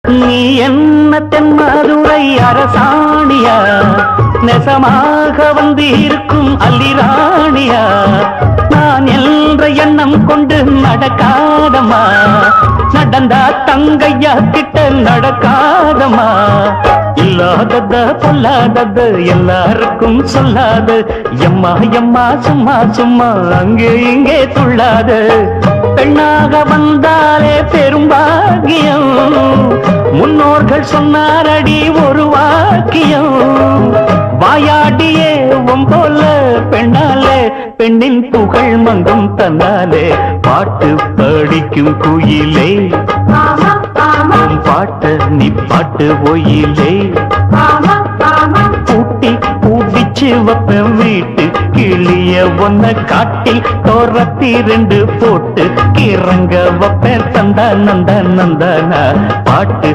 நீ என்ன தென்மதுரை அரசாணியா, நெசமாக வந்து இருக்கும் அல்லிராணியா, நான் என்ற எண்ணம் கொண்டு நடக்காதமா, நடந்தா தங்கையா கிட்ட நடக்காதமா, இல்லாதத பொல்லாதது எல்லாருக்கும் சொல்லாது, எம்மா எம்மா சும்மா சும்மா அங்கே இங்கே துள்ளாது, பெண்ணாக வந்தாலே பெரும்பாகியம், முன்னோர்கள் சொன்னாரடி ஒரு வாக்கியம், வாயாடியே போல பெண்ணாலே பெண்ணின் புகழ் மங்கும் தன்னாலே, பாட்டு படிக்கும் குயிலே பாட்டு நீ பாட்டு ஒயிலே, பூட்டி பூட்டிச்சு வப்பேன் வீட்டு கிளிய ஒன்ன காட்டில் தோரத்தி 2 போட்டு கிறங்க வப்பேன் தந்தா நந்தா நந்தானா, பாட்டு